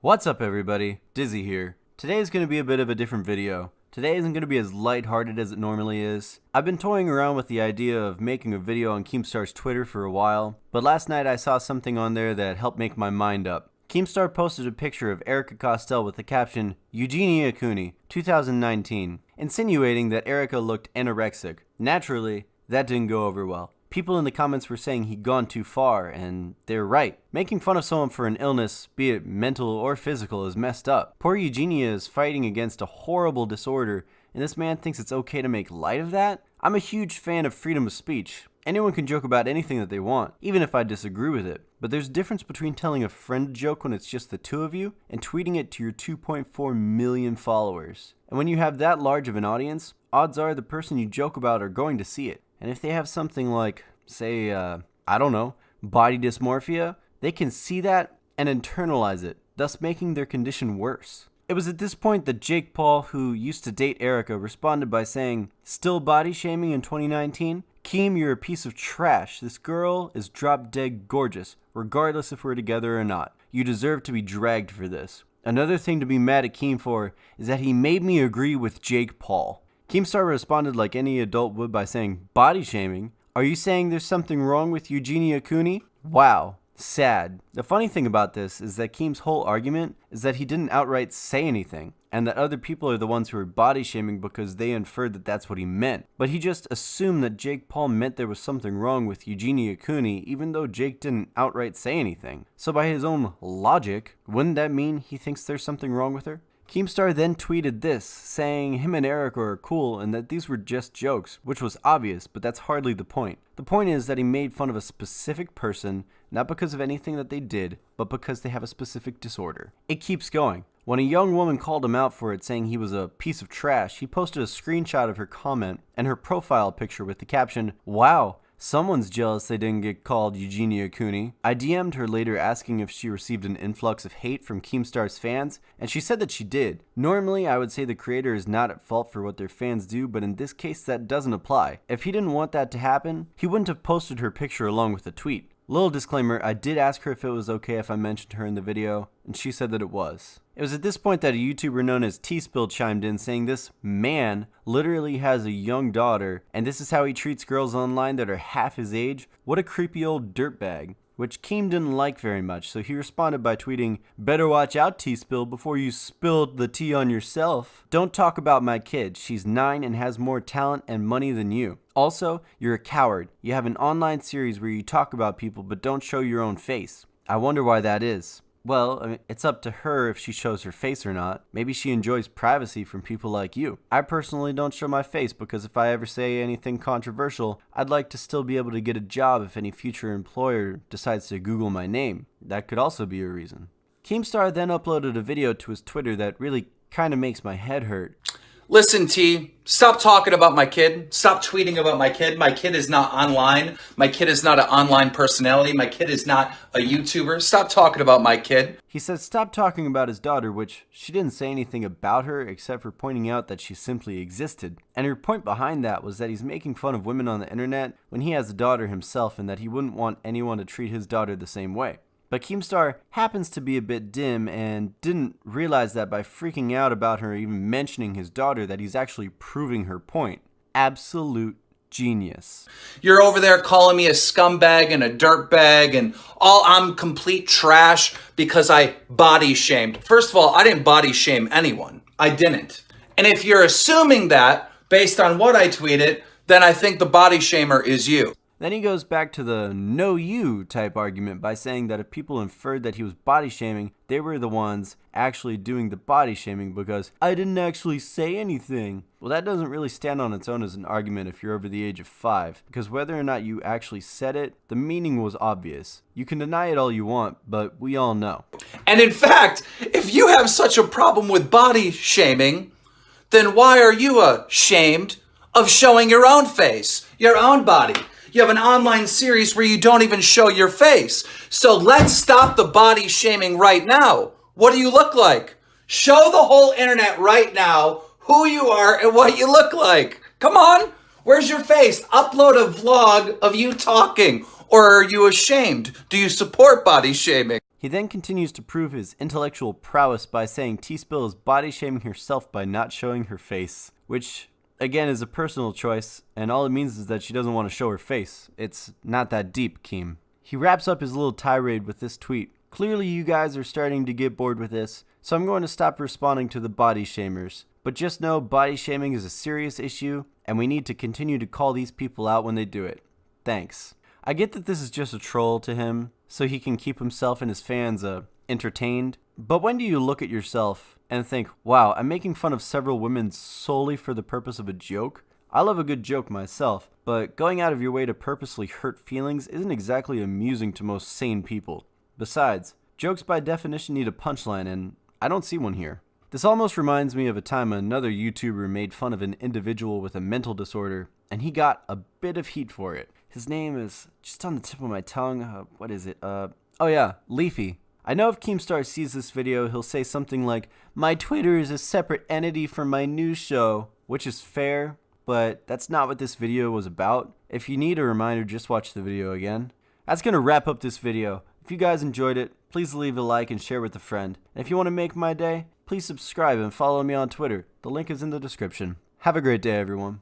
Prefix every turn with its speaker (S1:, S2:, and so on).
S1: What's up everybody, Dizzy here. Today is going to be a bit of a different video. Today isn't going to be as lighthearted as it normally is. I've been toying around with the idea of making a video on Keemstar'S Twitter for a while, but last night I saw something on there that helped make my mind up. Keemstar posted a picture of Erika Costell with the caption, Eugenia Cooney, 2019, insinuating that Erika looked anorexic. Naturally, that didn't go over well. People in the comments were saying he'd gone too far, and they're right. Making fun of someone for an illness, be it mental or physical, is messed up. Poor Eugenia is fighting against a horrible disorder, and this man thinks it's okay to make light of that? I'm a huge fan of freedom of speech. Anyone can joke about anything that they want, even if I disagree with it. But there's a difference between telling a friend a joke when it's just the two of you, and tweeting it to your 2.4 million followers. And when you have that large of an audience, odds are the person you joke about are going to see it. And if they have something like, say, I don't know, body dysmorphia, they can see that and internalize it, thus making their condition worse. It was at this point that Jake Paul, who used to date Erika, responded by saying, "Still body shaming in 2019? Keem, you're a piece of trash. This girl is drop dead gorgeous, regardless if we're together or not. You deserve to be dragged for this." Another thing to be mad at Keem for is that he made me agree with Jake Paul. Keemstar responded like any adult would by saying, "Body shaming? Are you saying there's something wrong with Eugenia Cooney?" Wow, sad. The funny thing about this is that Keem's whole argument is that he didn't outright say anything, and that other people are the ones who are body shaming because they inferred that that's what he meant. But he just assumed that Jake Paul meant there was something wrong with Eugenia Cooney, even though Jake didn't outright say anything. So by his own logic, wouldn't that mean he thinks there's something wrong with her? Keemstar then tweeted this, saying him and Erika are cool and that these were just jokes, which was obvious, but that's hardly the point. The point is that he made fun of a specific person, not because of anything that they did, but because they have a specific disorder. It keeps going. When a young woman called him out for it, saying he was a piece of trash, he posted a screenshot of her comment and her profile picture with the caption, "Wow, someone's jealous they didn't get called Eugenia Cooney." I DM'd her later asking if she received an influx of hate from Keemstar'S fans, and she said that she did. Normally, I would say the creator is not at fault for what their fans do, but in this case, that doesn't apply. If he didn't want that to happen, he wouldn't have posted her picture along with the tweet. Little disclaimer, I did ask her if it was okay if I mentioned her in the video, and she said that it was. It was at this point that a YouTuber known as T-Spill chimed in saying this man literally has a young daughter, and this is how he treats girls online that are half his age? What a creepy old dirtbag. Which Keem didn't like very much, so he responded by tweeting, "Better watch out, T-Spill, before you spilled the tea on yourself. Don't talk about my kid. She's 9 and has more talent and money than you. Also, you're a coward. You have an online series where you talk about people but don't show your own face. I wonder why that is." Well, it's up to her if she shows her face or not. Maybe she enjoys privacy from people like you. I personally don't show my face because if I ever say anything controversial, I'd like to still be able to get a job if any future employer decides to Google my name. That could also be a reason. Keemstar then uploaded a video to his Twitter that really kind of makes my head hurt.
S2: "Listen, T, stop talking about my kid. Stop tweeting about my kid. My kid is not online. My kid is not an online personality. My kid is not a YouTuber. Stop talking about my kid."
S1: He said stop talking about his daughter, which she didn't say anything about her except for pointing out that she simply existed. And her point behind that was that he's making fun of women on the internet when he has a daughter himself and that he wouldn't want anyone to treat his daughter the same way. But Keemstar happens to be a bit dim and didn't realize that by freaking out about her even mentioning his daughter that he's actually proving her point. Absolute genius.
S2: "You're over there calling me a scumbag and a dirtbag and I'm complete trash because I body shamed." First of all, I didn't body shame anyone. I didn't. And if you're assuming that based on what I tweeted, then I think the body shamer is you.
S1: Then he goes back to the "no you" type argument by saying that if people inferred that he was body shaming, they were the ones actually doing the body shaming because I didn't actually say anything. Well, that doesn't really stand on its own as an argument if you're over the age of 5, because whether or not you actually said it, the meaning was obvious. You can deny it all you want, but we all know.
S2: And in fact, if you have such a problem with body shaming, then why are you ashamed of showing your own face, your own body? You have an online series where you don't even show your face. So let's stop the body shaming right now. What do you look like? Show the whole internet right now who you are and what you look like. Come on. Where's your face? Upload a vlog of you talking. Or are you ashamed? Do you support body shaming?
S1: He then continues to prove his intellectual prowess by saying T-Spill is body shaming herself by not showing her face, which again is a personal choice, and all it means is that she doesn't want to show her face. It's not that deep, Keem. He wraps up his little tirade with this tweet. Clearly you guys are starting to get bored with this, so I'm going to stop responding to the body shamers. But just know body shaming is a serious issue, and we need to continue to call these people out when they do it. Thanks. I get that this is just a troll to him, so he can keep himself and his fans entertained. But when do you look at yourself and think, wow, I'm making fun of several women solely for the purpose of a joke? I love a good joke myself, but going out of your way to purposely hurt feelings isn't exactly amusing to most sane people. Besides, jokes by definition need a punchline, and I don't see one here. This almost reminds me of a time another YouTuber made fun of an individual with a mental disorder, and he got a bit of heat for it. His name is just on the tip of my tongue. What is it? Oh yeah, Leafy. I know if Keemstar sees this video, he'll say something like, "My Twitter is a separate entity from my news show," which is fair, but that's not what this video was about. If you need a reminder, just watch the video again. That's going to wrap up this video. If you guys enjoyed it, please leave a like and share with a friend. And if you want to make my day, please subscribe and follow me on Twitter. The link is in the description. Have a great day, everyone.